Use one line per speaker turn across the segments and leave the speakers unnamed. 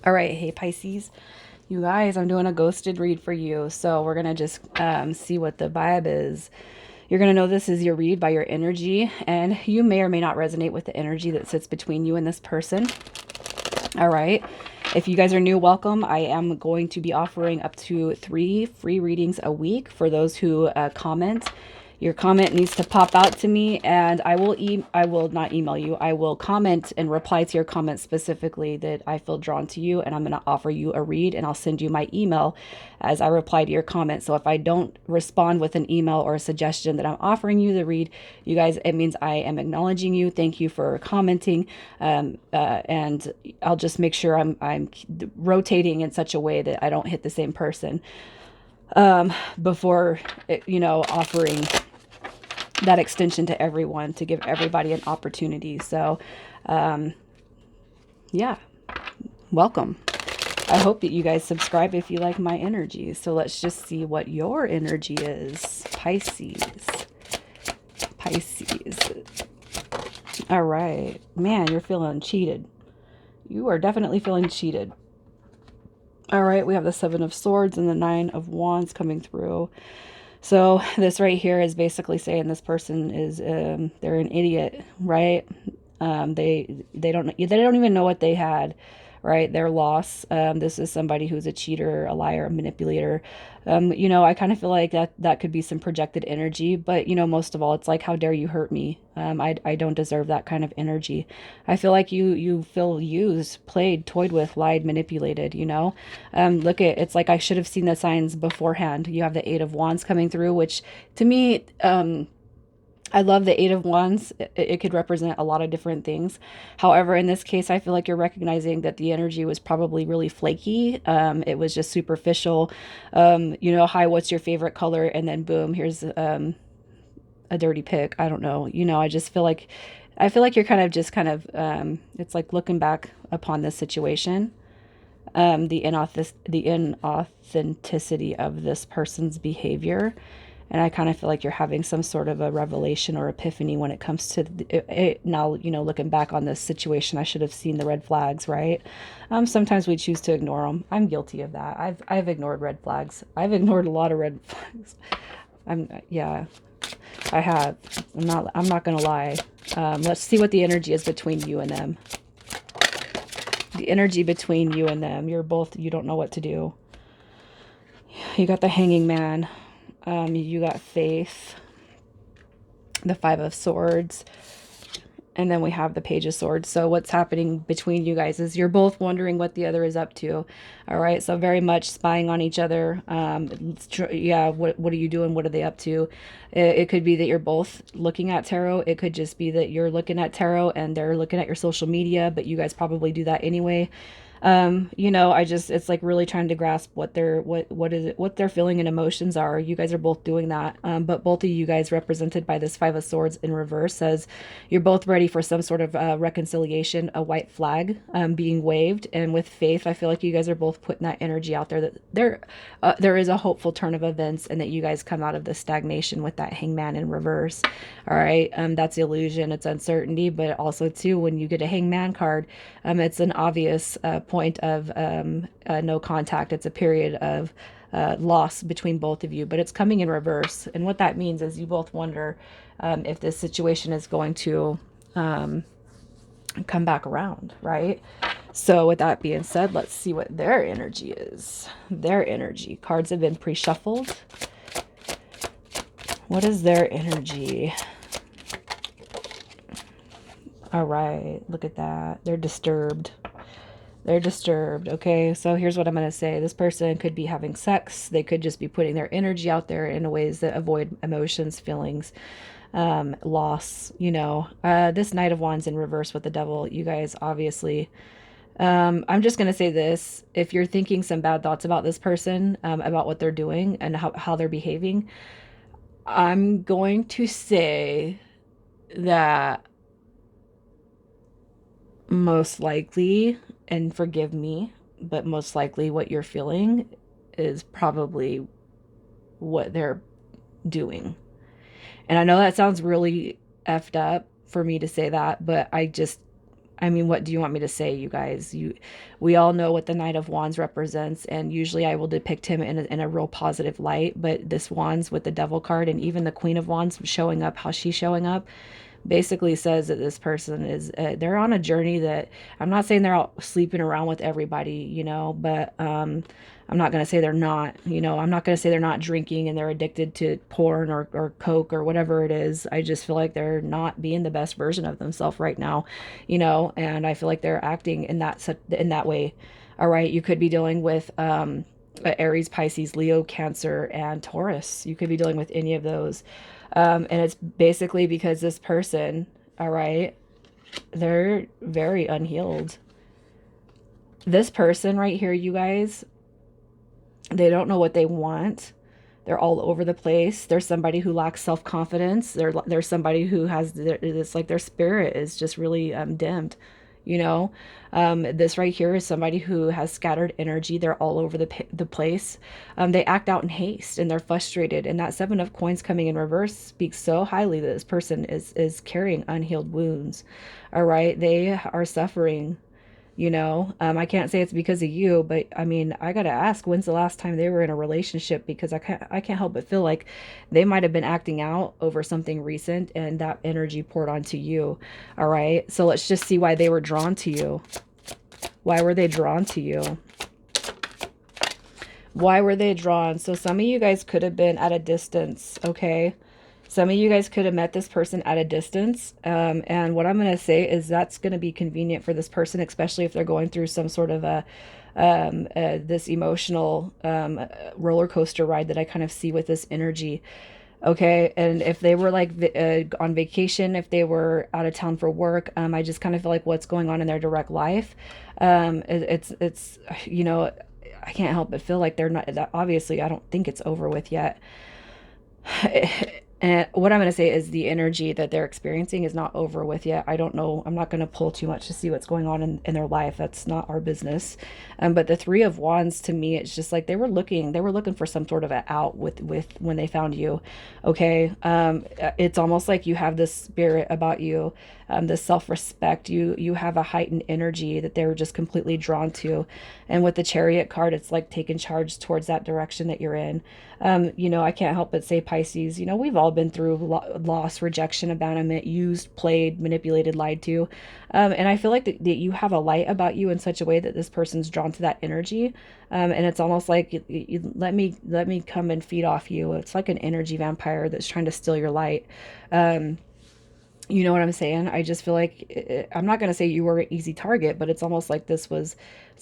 All right, hey Pisces. You guys, I'm doing a ghosted read for you. So we're going to just see what the vibe is. You're going to know this is your read by your energy, and you may or may not resonate with the energy that sits between you and this person. All right. If you guys are new, welcome. I am going to be offering up to 3 free readings a week for those who comment. Your comment needs to pop out to me, and I will not email you. I will comment and reply to your comment specifically that I feel drawn to you, and I'm going to offer you a read, and I'll send you my email as I reply to your comment. So if I don't respond with an email or a suggestion that I'm offering you the read, you guys, it means I am acknowledging you. Thank you for commenting, and I'll just make sure I'm rotating in such a way that I don't hit the same person before offering that extension to everyone, to give everybody an opportunity. So yeah, welcome. I hope that you guys subscribe if you like my energy. So let's just see what your energy is. Pisces. Pisces. All right. Man, you're feeling cheated. You are definitely feeling cheated. All right, we have the Seven of Swords and the Nine of Wands coming through. So this right here is basically saying this person is they're an idiot, right? They don't even know what they had, right? Their loss. This is somebody who's a cheater, a liar, a manipulator. I kind of feel like that could be some projected energy, but most of all, it's like, how dare you hurt me? I don't deserve that kind of energy. I feel like you feel used, played, toyed with, lied, manipulated. It's like I should have seen the signs beforehand. You have the Eight of Wands coming through, which to me, I love the Eight of Wands. It could represent a lot of different things. However, in this case, I feel like you're recognizing that the energy was probably really flaky. It was just superficial. Hi, what's your favorite color? And then boom, here's a dirty pic. I don't know. I feel like you're it's like looking back upon this situation, the inauthenticity of this person's behavior. And I kind of feel like you're having some sort of a revelation or epiphany when it comes to now, looking back on this situation. I should have seen the red flags, right? Sometimes we choose to ignore them. I'm guilty of that. I've ignored red flags. I've ignored a lot of red flags. Yeah, I have. I'm not gonna lie. Let's see what the energy is between you and them. The energy between you and them. You don't know what to do. You got the Hanging Man. You got Faith, the Five of Swords, and then we have the Page of Swords. So what's happening between you guys is you're both wondering what the other is up to. All right, so very much spying on each other. Yeah, what are you doing? What are they up to? It could be that you're both looking at tarot. It could just be that you're looking at tarot and they're looking at your social media, but you guys probably do that anyway. It's like really trying to grasp what their feeling and emotions are. You guys are both doing that. But both of you guys, represented by this Five of Swords in reverse, says you're both ready for some sort of reconciliation, a white flag being waved. And with Faith, I feel like you guys are both putting that energy out there that there is a hopeful turn of events, and that you guys come out of the stagnation with that Hangman in reverse. All right. That's illusion. It's uncertainty, but also too, when you get a Hangman card, it's an obvious point of no contact. It's a period of loss between both of you, but it's coming in reverse. And what that means is you both wonder if this situation is going to come back around, right? So with that being said, let's see what their energy is. Their energy. Cards have been pre-shuffled. What is their energy? All right, look at that. They're disturbed. They're disturbed. Okay, so here's what I'm going to say. This person could be having sex. They could just be putting their energy out there in ways that avoid emotions, feelings, loss. This Knight of Wands in reverse with the Devil, you guys obviously, I'm just going to say this. If you're thinking some bad thoughts about this person, about what they're doing and how they're behaving, I'm going to say that most likely, and forgive me, but most likely what you're feeling is probably what they're doing. And I know that sounds really effed up for me to say that, but I I mean, what do you want me to say, you guys? We all know what the Knight of Wands represents, and usually I will depict him in a real positive light. But this Wands with the Devil card, and even the Queen of Wands showing up, how she's showing up, basically says that this person is they're on a journey that, I'm not saying they're out sleeping around with everybody, but I'm not going to say they're not, I'm not going to say they're not drinking and they're addicted to porn or coke or whatever it is. I just feel like they're not being the best version of themselves right now, and I feel like they're acting in that way. All right, you could be dealing with Aries, Pisces, Leo, Cancer, and Taurus. You could be dealing with any of those. And it's basically because this person, all right, they're very unhealed. This person right here, you guys, they don't know what they want. They're all over the place. There's somebody who lacks self-confidence. There's somebody who has, it's like their spirit is just really dimmed. You know, this right here is somebody who has scattered energy. They're all over the place. They act out in haste and they're frustrated. And that Seven of Coins coming in reverse speaks so highly that this person is carrying unhealed wounds. All right, they are suffering. I can't say it's because of you, but I mean, I gotta ask, when's the last time they were in a relationship? Because I can't help but feel like they might have been acting out over something recent and that energy poured onto you. All right, so let's just see why they were drawn to you. Why were they drawn to you? Why were they drawn? So some of you guys could have been at a distance, okay? Some of you guys could have met this person at a distance. And what I'm going to say is that's going to be convenient for this person, especially if they're going through some sort of this emotional roller coaster ride that I kind of see with this energy. Okay. And if they were like on vacation, if they were out of town for work, I just kind of feel like what's going on in their direct life. It's, I can't help but feel like they're not, that obviously I don't think it's over with yet. And what I'm going to say is the energy that they're experiencing is not over with yet. I don't know. I'm not going to pull too much to see what's going on in their life. That's not our business. But the Three of Wands, to me, it's just like they were looking for some sort of an out with when they found you. Okay. It's almost like you have this spirit about you, this self-respect. You have a heightened energy that they were just completely drawn to. And with the Chariot card, it's like taking charge towards that direction that you're in. I can't help but say, Pisces, we've all been through loss, rejection, abandonment, used, played, manipulated, lied to. And I feel like that you have a light about you in such a way that this person's drawn to that energy. And it's almost like let me come and feed off you. It's like an energy vampire that's trying to steal your light. You know what I'm saying? I just feel like, I'm not going to say you were an easy target, but it's almost like this was,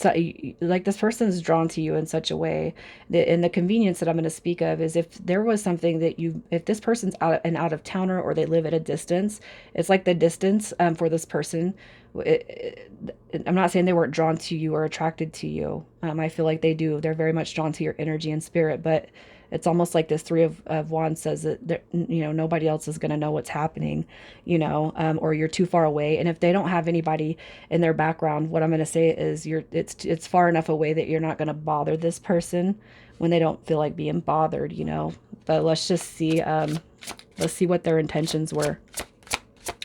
like this person's drawn to you in such a way that, and the convenience that I'm going to speak of is if there was something that if this person's out of towner or they live at a distance, it's like the distance for this person. I'm not saying they weren't drawn to you or attracted to you. I feel like they do. They're very much drawn to your energy and spirit, but it's almost like this Three of Wands says that, nobody else is going to know what's happening, or you're too far away. And if they don't have anybody in their background, what I'm going to say is it's far enough away that you're not going to bother this person when they don't feel like being bothered, But let's just see, let's see what their intentions were.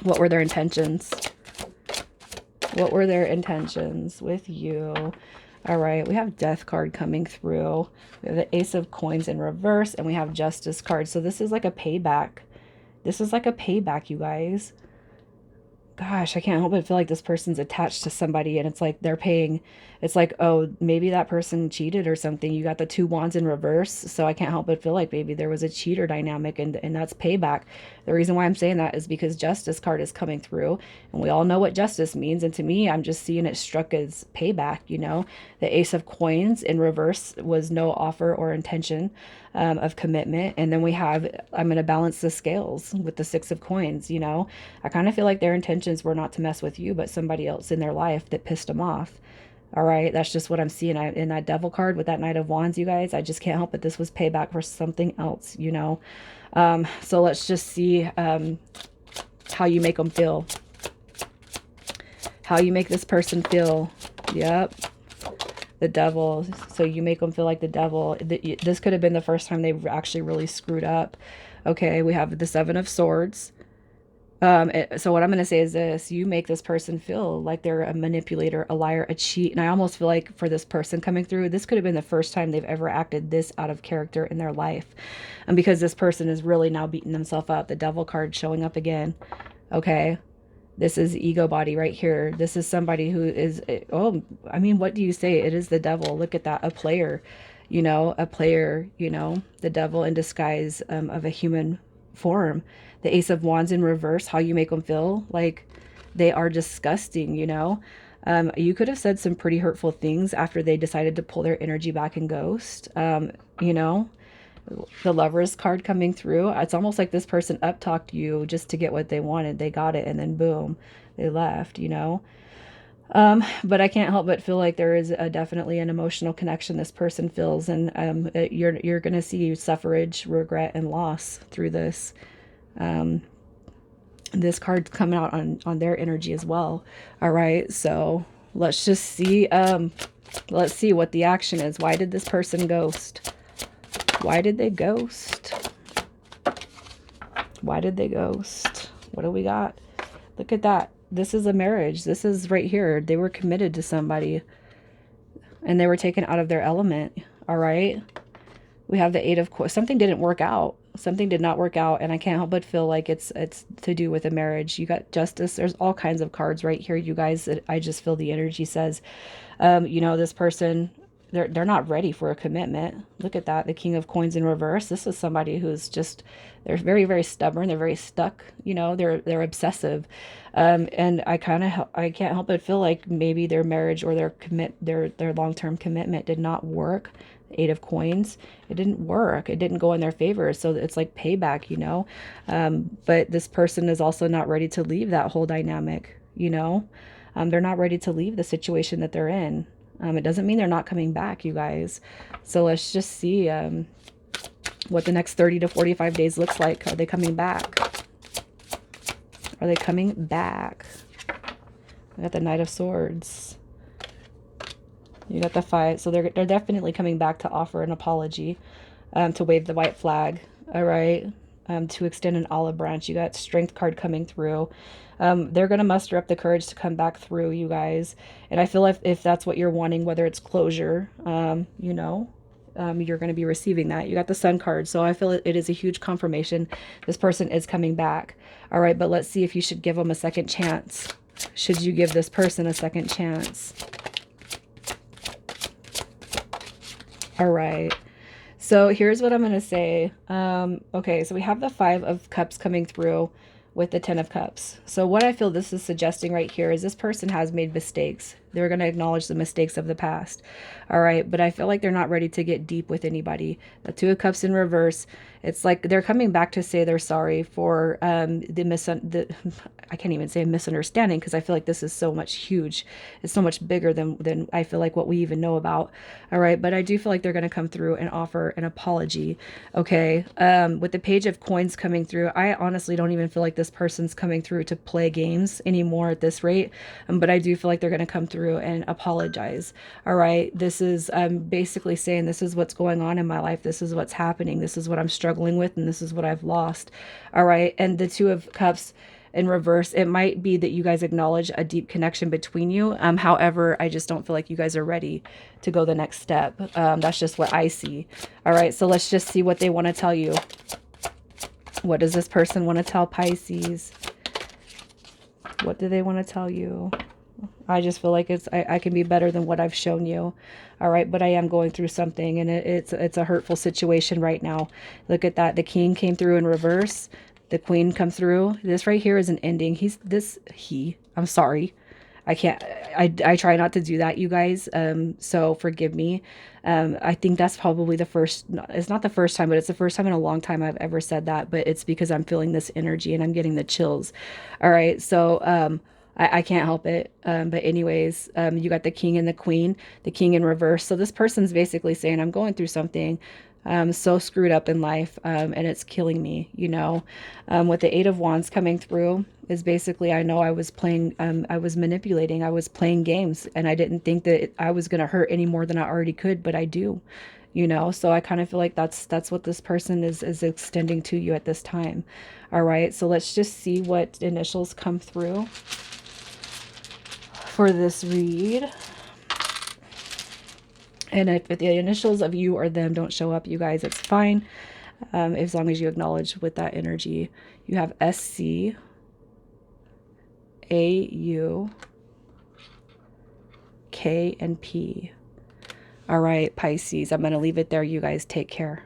What were their intentions? What were their intentions with you? All right, we have Death card coming through. We have the Ace of Coins in reverse, and we have Justice card. So this is like a payback. This is like a payback, you guys. Gosh, I can't help but feel like this person's attached to somebody, and it's like they're paying. It's like, oh, maybe that person cheated or something. You got the Two Wands in reverse, so I can't help but feel like maybe there was a cheater dynamic, and that's payback. The reason why I'm saying that is because Justice card is coming through, and we all know what justice means. And to me, I'm just seeing it struck as payback. The Ace of Coins in reverse was no offer or intention of commitment, and then we have, I'm going to balance the scales with the Six of Coins. I kind of feel like their intentions were not to mess with you, but somebody else in their life that pissed them off. All right, that's just what I'm seeing in that Devil card with that Knight of Wands, you guys. I just can't help it. This was payback for something else, So let's just see how you make them feel. How you make this person feel. Yep. The Devil. So you make them feel like the devil. This could have been the first time they've actually really screwed up. Okay, we have the Seven of Swords. So what I'm going to say is this: you make this person feel like they're a manipulator, a liar, a cheat. And I almost feel like for this person coming through, this could have been the first time they've ever acted this out of character in their life. And because this person is really now beating themselves up, the devil card showing up again. Okay. This is ego body right here. This is somebody who is, oh, I mean, what do you say? It is the devil. Look at that. A player, a player, the devil in disguise of a human form. The Ace of Wands in reverse, how you make them feel like they are disgusting, you could have said some pretty hurtful things after they decided to pull their energy back and ghost. You know, the Lovers card coming through. It's almost like this person up talked you just to get what they wanted. They got it and then boom, they left. But I can't help but feel like there is definitely an emotional connection this person feels, and you're going to see suffrage, regret, and loss through this. Um, this card's coming out on their energy as well. All right, so let's just see. Let's see what the action is. Why did this person ghost? Why did they ghost? Why did they ghost? What do we got? Look at that. This is a marriage. This is right here. They were committed to somebody and they were taken out of their element. All right. We have the Eight of Coins. Something didn't work out. Something did not work out. And I can't help but feel like it's to do with a marriage. You got Justice. There's all kinds of cards right here, you guys. I just feel the energy says, this person, they're not ready for a commitment. Look at that. The King of Coins in reverse. This is somebody who's just, they're very, very stubborn. They're very stuck. They're obsessive. And I can't help but feel like maybe their marriage or their long-term commitment did not work. Eight of Coins, it didn't work. It didn't go in their favor. So it's like payback. But this person is also not ready to leave that whole dynamic. They're not ready to leave the situation that they're in. It doesn't mean they're not coming back, you guys. So let's just see what the next 30 to 45 days looks like. Are they coming back? Are they coming back? I got the Knight of Swords. You got the Five. So they're definitely coming back to offer an apology, to wave the white flag. All right. To extend an olive branch. You got Strength card coming through. They're going to muster up the courage to come back through, you guys. And I feel if that's what you're wanting, whether it's closure, you're going to be receiving that. You got the Sun card. So I feel it is a huge confirmation. This person is coming back. All right. But let's see if you should give them a second chance. Should you give this person a second chance? All right. So here's what I'm going to say. Okay, so we have the Five of Cups coming through with the Ten of Cups. So what I feel this is suggesting right here is this person has made mistakes. They're going to acknowledge the mistakes of the past. All right, but I feel like they're not ready to get deep with anybody. The Two of Cups in reverse. It's like they're coming back to say they're sorry for I can't even say a misunderstanding, because I feel like this is so much huge. It's so much bigger than I feel like what we even know about. All right, but I do feel like they're going to come through and offer an apology. Okay, with the Page of Coins coming through, I honestly don't even feel like this person's coming through to play games anymore at this rate. But I do feel like they're going to come through and apologize. All right, this is basically saying this is what's going on in my life. This is what's happening. This is what I'm struggling with, and this is what I've lost. All right, and the Two of Cups in reverse, it might be that you guys acknowledge a deep connection between you. However, I just don't feel like you guys are ready to go the next step. That's just what I see. All right, so let's just see what they want to tell you. What does this person want to tell Pisces? What do they want to tell you? I just feel like I can be better than what I've shown you. All right, but I am going through something, and it's a hurtful situation right now. Look at that. The King came through in reverse. The Queen come through. This right here is an ending. I'm sorry. I try not to do that, you guys. So forgive me. I think that's probably it's not the first time, but it's the first time in a long time I've ever said that, but it's because I'm feeling this energy and I'm getting the chills. All right. So, I can't help it. But anyways, you got the King and the Queen, the King in reverse. So this person's basically saying, I'm going through something. So screwed up in life, and it's killing me, with the Eight of Wands coming through is basically, I know I was manipulating, I was playing games, and I didn't think that I was going to hurt any more than I already could, but I do, you know? So I kind of feel like that's what this person is extending to you at this time. All right, so let's just see what initials come through for this read. And if the initials of you or them don't show up, you guys, it's fine. As long as you acknowledge with that energy. You have SC, AU, K, and P. All right, Pisces, I'm going to leave it there. You guys take care.